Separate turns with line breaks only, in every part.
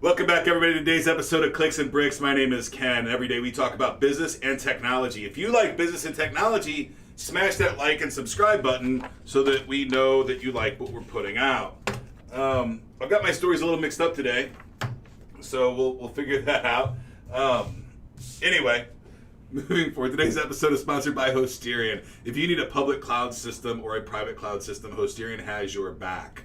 Welcome back, everybody, to today's episode of Clicks and Bricks. My name is Ken. Every day we talk about business and technology. If you like business and technology, smash that like and subscribe button so that we know that you like what we're putting out. I've got my stories a little mixed up today, so we'll figure that out. Anyway, moving forward, today's episode is sponsored by Hosterian. If you need a public cloud system or a private cloud system, Hosterian has your back.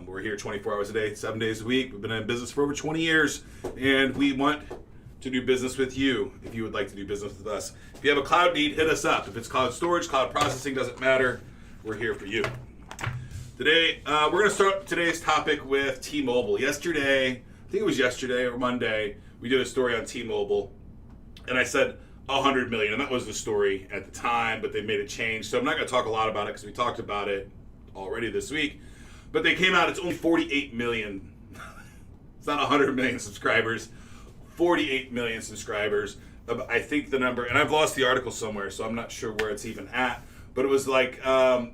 We're here 24 hours a day, 7 days a week. We've been in business for over 20 years, and we want to do business with you if you would like to do business with us. If you have a cloud need, hit us up. If it's cloud storage, cloud processing, doesn't matter. We're here for you. Today, we're going to start today's topic with T-Mobile. Yesterday, I think it was yesterday or Monday, we did a story on T-Mobile, and I said 100 million, and that was the story at the time, but they made a change. So I'm not going to talk a lot about it because we talked about it already this week. But they came out, it's only 48 million. It's not 100 million subscribers. 48 million subscribers. I think the number, and I've lost the article somewhere, so I'm not sure where it's even at. But it was like roughly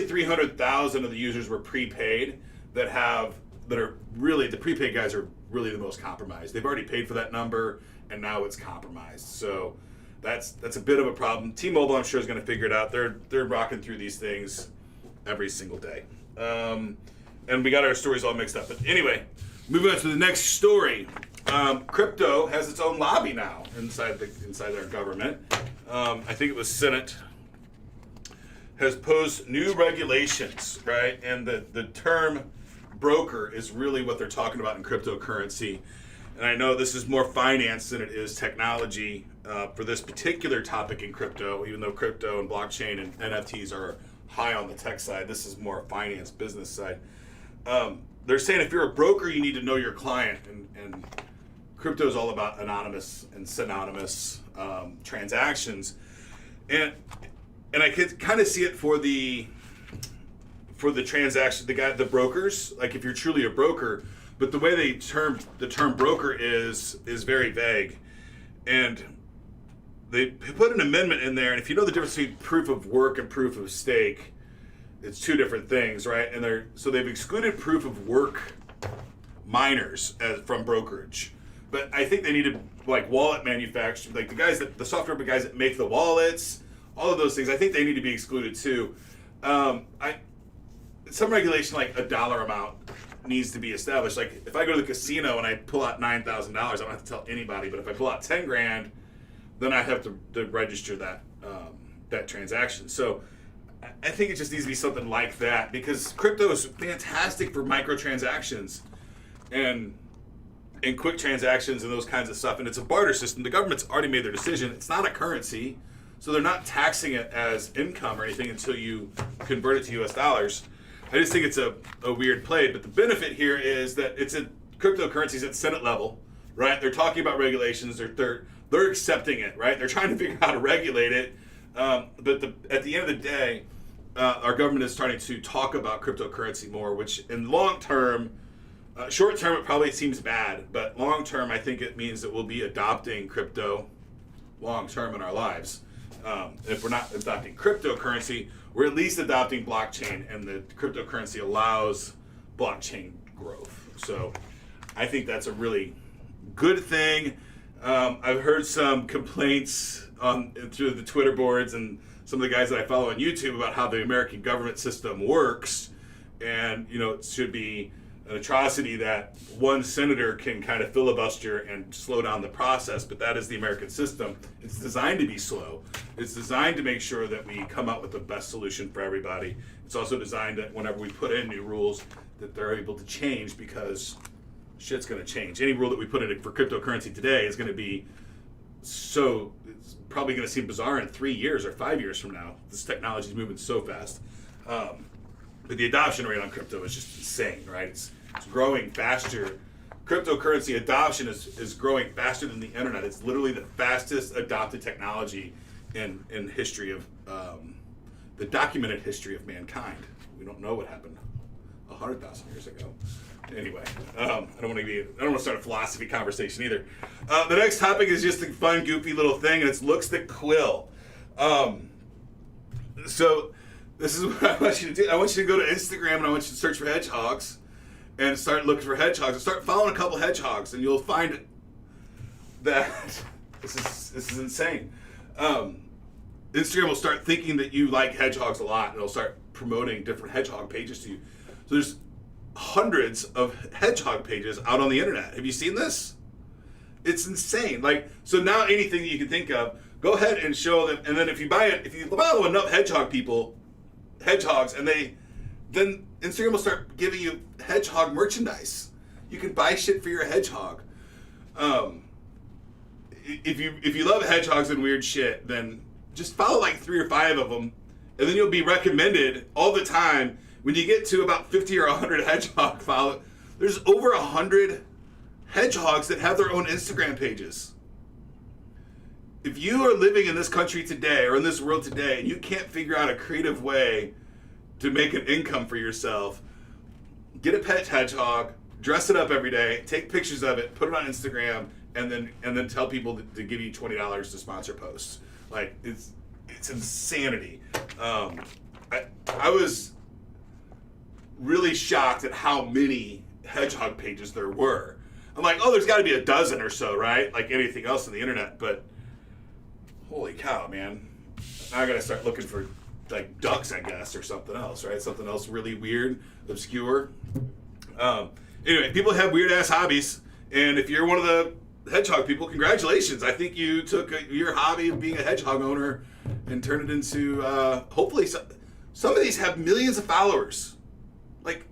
300,000 of the users were prepaid that are really, the prepaid guys are really the most compromised. They've already paid for that number, and now it's compromised. So that's a bit of a problem. T-Mobile, I'm sure, is going to figure it out. They're rocking through these things every single day. And we got our stories all mixed up. But anyway, moving on to the next story. Crypto has its own lobby now inside our government. I think it was Senate has posed new regulations, right? And the term broker is really what they're talking about in cryptocurrency. And I know this is more finance than it is technology for this particular topic in crypto, even though crypto and blockchain and NFTs are high on the tech side. This is more finance, business side. They're saying if you're a broker, you need to know your client, and crypto is all about anonymous and synonymous transactions, and I could kind of see it for the transaction, the brokers. Like if you're truly a broker, but the way they term the term broker is very vague, and they put an amendment in there, and if you know the difference between proof of work and proof of stake, it's two different things, right? And they've excluded proof of work miners from brokerage. But I think they need to, like wallet manufacturers, like the software guys that make the wallets, all of those things, I think they need to be excluded too. Some regulation like a dollar amount needs to be established. Like if I go to the casino and I pull out $9,000, I don't have to tell anybody, but if I pull out 10 grand, then I have to register that transaction. So I think it just needs to be something like that, because crypto is fantastic for microtransactions and quick transactions and those kinds of stuff. And it's a barter system. The government's already made their decision. It's not a currency, so they're not taxing it as income or anything until you convert it to US dollars. I just think it's a weird play. But the benefit here is that it's a cryptocurrencies at Senate level, right? They're talking about regulations. They're accepting it, right? They're trying to figure out how to regulate it. But at the end of the day, our government is starting to talk about cryptocurrency more, which in long term, short term, it probably seems bad. But long term, I think it means that we'll be adopting crypto long term in our lives. If we're not adopting cryptocurrency, we're at least adopting blockchain, and the cryptocurrency allows blockchain growth. So I think that's a really good thing. I've heard some complaints through the Twitter boards and some of the guys that I follow on YouTube about how the American government system works, and it should be an atrocity that one senator can kind of filibuster and slow down the process, but that is the American system. It's designed to be slow. It's designed to make sure that we come out with the best solution for everybody. It's also designed that whenever we put in new rules, that they're able to change, because shit's going to change. Any rule that we put in for cryptocurrency today is going to be it's probably going to seem bizarre in 3 years or 5 years from now. This technology is moving so fast. But the adoption rate on crypto is just insane, right? It's growing faster. Cryptocurrency adoption is growing faster than the internet. It's literally the fastest adopted technology in history of the documented history of mankind. We don't know what happened 100,000 years ago. Anyway, I don't want to start a philosophy conversation either. The next topic is just a fun, goofy little thing, and it's looks the Quill. So this is what I want you to do. I want you to go to Instagram and I want you to search for Hedgehogs, and start looking for hedgehogs and start following a couple hedgehogs, and you'll find that this is insane. Instagram will start thinking that you like hedgehogs a lot, and it'll start promoting different hedgehog pages to you. So there's hundreds of hedgehog pages out on the internet. Have you seen this? It's insane. Like, so now anything that you can think of, go ahead and show them. And then if you follow enough hedgehogs, and then Instagram will start giving you hedgehog merchandise. You can buy shit for your hedgehog. If you love hedgehogs and weird shit, then just follow like 3 or 5 of them, and then you'll be recommended all the time. When you get to about 50 or 100 hedgehog follow, there's over 100 hedgehogs that have their own Instagram pages. If you are living in this country today or in this world today and you can't figure out a creative way to make an income for yourself, get a pet hedgehog, dress it up every day, take pictures of it, put it on Instagram, and then tell people to give you $20 to sponsor posts. Like, it's insanity. I was really shocked at how many hedgehog pages there were. I'm like, oh, there's got to be a dozen or so, right? Like anything else on the internet, but holy cow, man. Now I got to start looking for like ducks, I guess, or something else, right? Something else really weird, obscure. Anyway, people have weird ass hobbies, and if you're one of the hedgehog people, congratulations. I think you took your hobby of being a hedgehog owner and turned it into, hopefully, some of these have millions of followers. Like,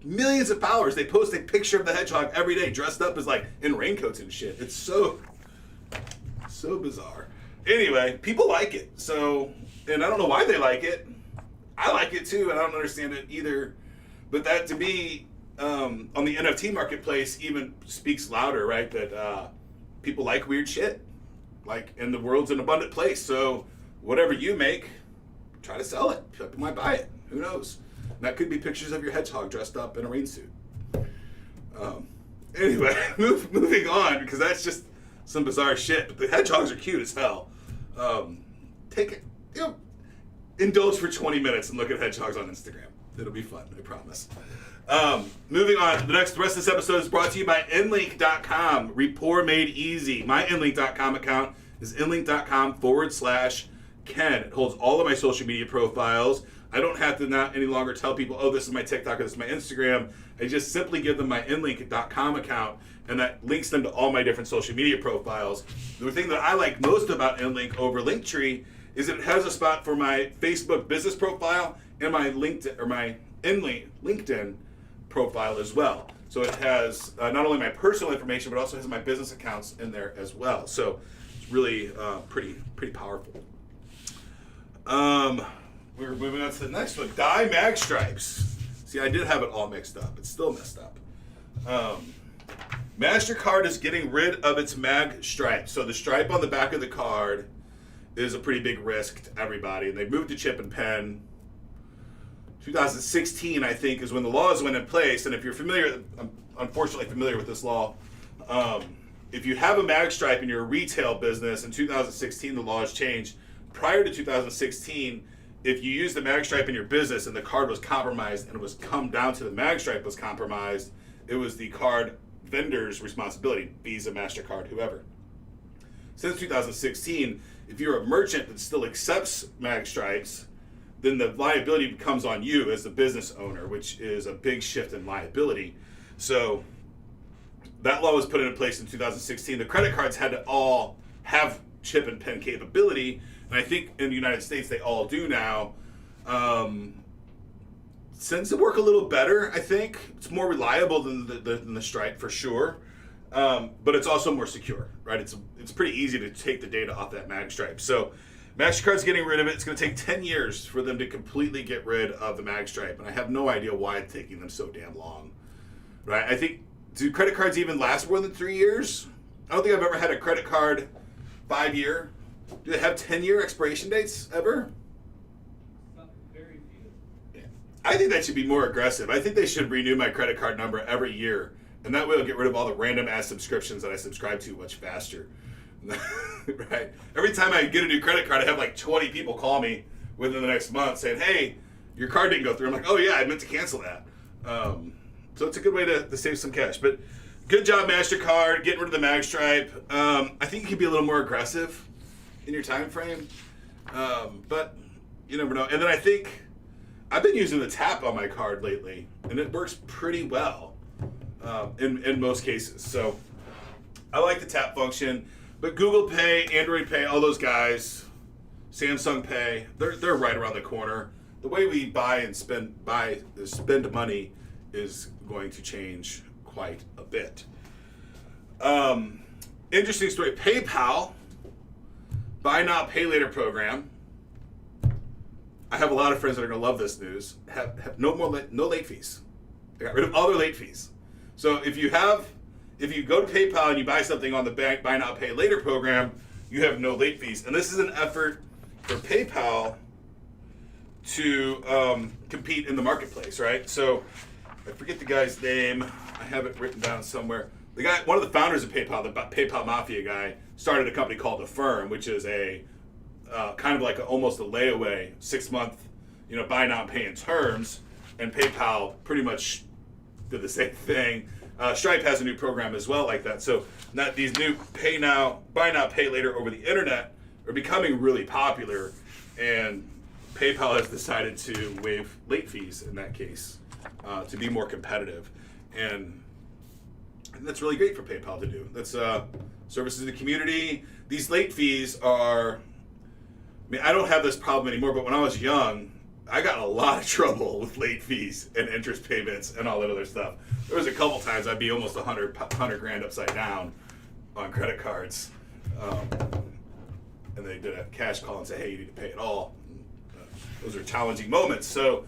millions of followers. They post a picture of the hedgehog every day, dressed up as, like, in raincoats and shit. It's so bizarre. Anyway, people like it. So, and I don't know why they like it. I like it, too, and I don't understand it either. But that, to me, on the NFT marketplace even speaks louder, right? That people like weird shit. Like, and the world's an abundant place. So, whatever you make, try to sell it. People might buy it. Who knows? And that could be pictures of your hedgehog dressed up in a rain suit. Anyway, moving on, because that's just some bizarre shit. But the hedgehogs are cute as hell. Take it, indulge for 20 minutes and look at hedgehogs on Instagram. It'll be fun, I promise. Moving on, the rest of this episode is brought to you by Inlink.com. Rapport made easy. My Inlink.com account is Inlink.com/Ken. It holds all of my social media profiles. I don't have to not any longer tell people, oh, this is my TikTok or this is my Instagram. I just simply give them my Inlink.com account, and that links them to all my different social media profiles. The thing that I like most about Inlink over Linktree is it has a spot for my Facebook business profile and my LinkedIn or my LinkedIn profile as well. So it has not only my personal information, but also has my business accounts in there as well. So it's really pretty powerful. We're moving on to the next one. Dye mag stripes. See, I did have it all mixed up. It's still messed up. MasterCard is getting rid of its mag stripe. So the stripe on the back of the card is a pretty big risk to everybody. And they moved to chip and pen. 2016, I think, is when the laws went in place. And if you're familiar, I'm unfortunately familiar with this law. If you have a mag stripe in your retail business, in 2016, the laws changed. Prior to 2016, if you used the mag stripe in your business and the card was compromised and it was come down to the mag stripe was compromised, it was the card vendor's responsibility, Visa, MasterCard, whoever. Since 2016, if you're a merchant that still accepts mag stripes, then the liability becomes on you as the business owner, which is a big shift in liability. So that law was put into place in 2016. The credit cards had to all have chip and pen capability, and I think in the United States they all do now. Tends to work a little better, I think. It's more reliable than the Stripe for sure, but it's also more secure, right? It's pretty easy to take the data off that mag stripe. So MasterCard's getting rid of it. It's going to take 10 years for them to completely get rid of the mag stripe, and I have no idea why it's taking them so damn long, right? I think, do credit cards even last more than 3 years? I don't think I've ever had a credit card 5-year. Do they have 10-year expiration dates ever?
Very few.
Yeah. I think that should be more aggressive. I think they should renew my credit card number every year, and that way I'll get rid of all the random ass subscriptions that I subscribe to much faster. Right? Every time I get a new credit card, I have like 20 people call me within the next month saying, hey, your card didn't go through. I'm like, oh yeah, I meant to cancel that. So it's a good way to save some cash. But good job, MasterCard, getting rid of the mag stripe. I think you can be a little more aggressive in your time frame. But you never know. And then I think I've been using the tap on my card lately, and it works pretty well in most cases. So I like the tap function. But Google Pay, Android Pay, all those guys, Samsung Pay, they're right around the corner. The way we buy and spend money is going to change quite a bit. Interesting story. PayPal, buy now, pay later program. I have a lot of friends that are going to love this news. Have no late fees. They got rid of all their late fees. So if you go to PayPal and you buy something on the bank buy now, pay later program, you have no late fees. And this is an effort for PayPal to compete in the marketplace, right? So I forget the guy's name. I have it written down somewhere. The guy, one of the founders of PayPal, the PayPal Mafia guy, started a company called Affirm, which is a kind of like almost a layaway 6-month, buy now, pay in terms. And PayPal pretty much did the same thing. Stripe has a new program as well like that. So these new buy now, pay later over the internet are becoming really popular, and PayPal has decided to waive late fees in that case to be more competitive, and that's really great for PayPal to do. That's services to the community. These late fees are, I don't have this problem anymore, but when I was young, I got in a lot of trouble with late fees and interest payments and all that other stuff. There was a couple times I'd be almost 100 grand upside down on credit cards. And they did a cash call and say, hey, you need to pay it all. Those are challenging moments. So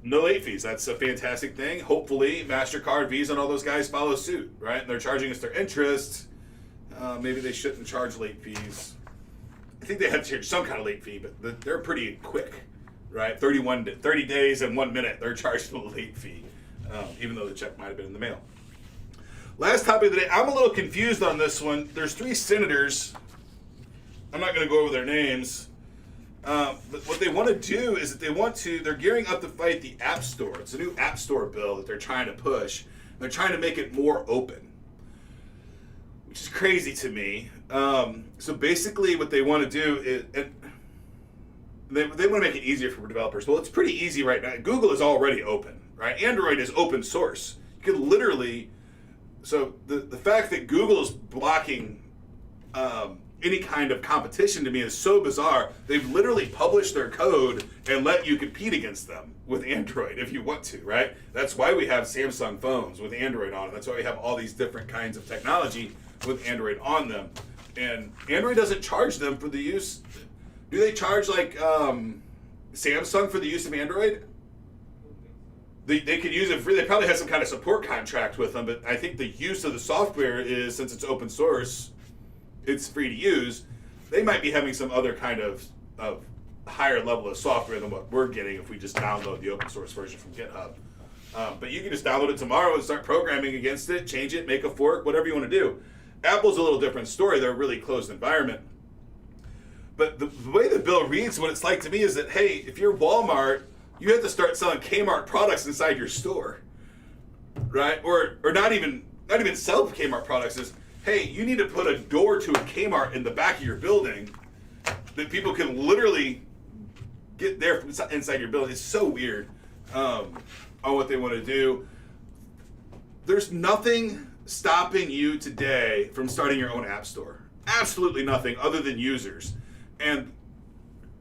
no late fees. That's a fantastic thing. Hopefully MasterCard, Visa, and all those guys follow suit, right? And they're charging us their interest. Maybe they shouldn't charge late fees. I think they have to charge some kind of late fee, but they're pretty quick, right? 30 days and 1 minute, they're charged a late fee, even though the check might have been in the mail. Last topic of the day, I'm a little confused on this one. There's 3 senators. I'm not going to go over their names. But what they want to do is that they're gearing up to fight the App Store. It's a new App Store bill that they're trying to push. They're trying to make it more open, which is crazy to me. So basically what they want to do is, and they want to make it easier for developers. Well, it's pretty easy right now. Google is already open, right? Android is open source. You could literally, so the fact that Google is blocking any kind of competition to me is so bizarre. They've literally published their code and let you compete against them with Android if you want to, right? That's why we have Samsung phones with Android on it. That's why we have all these different kinds of technology with Android on them. And Android doesn't charge them for the use. Do they charge like Samsung for the use of Android? They could use it free. They probably have some kind of support contract with them, but I think the use of the software is, since it's open source, it's free to use. They might be having some other kind of higher level of software than what we're getting if we just download the open source version from GitHub. But you can just download it tomorrow and start programming against it, change it, make a fork, whatever you want to do. Apple's a little different story. They're a really closed environment. But the way the bill reads, what it's like to me is that, hey, if you're Walmart, you have to start selling Kmart products inside your store, right? Or not even sell Kmart products. Is, hey, you need to put a door to a Kmart in the back of your building that people can literally get there from inside your building. It's so weird on what they want to do. There's nothing stopping you today from starting your own app store. Absolutely nothing other than users. And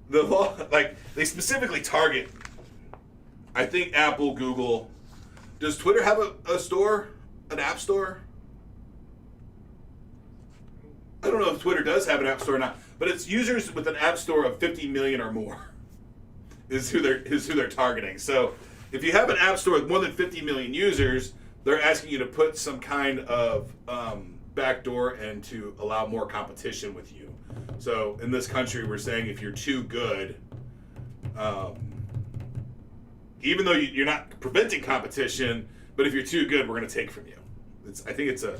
the law, like, they specifically target, I think, Apple, Google. Does Twitter have a store, an app store? I don't know if Twitter does have an app store or not, but it's users with an app store of 50 million or more is who they're targeting. So if you have an app store with more than 50 million users, they're asking you to put some kind of backdoor and to allow more competition with you. So in this country, we're saying if you're too good, even though you're not preventing competition, but if you're too good, we're going to take from you. I think it's a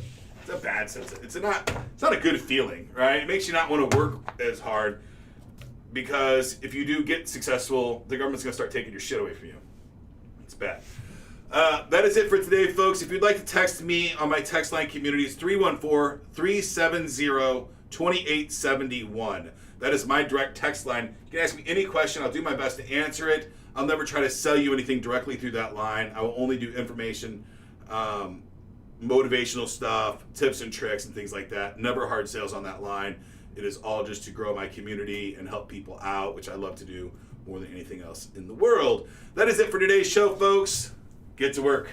bad sense. It's not a good feeling, right? It makes you not want to work as hard, because if you do get successful, the government's going to start taking your shit away from you. It's bad. That is it for today, folks. If you'd like to text me on my text line community, it's 314-370-2871. That is my direct text line. You can ask me any question. I'll do my best to answer it. I'll never try to sell you anything directly through that line. I will only do information, motivational stuff, tips and tricks and things like that. Never hard sales on that line. It is all just to grow my community and help people out, which I love to do more than anything else in the world. That is it for today's show, folks. Get to work.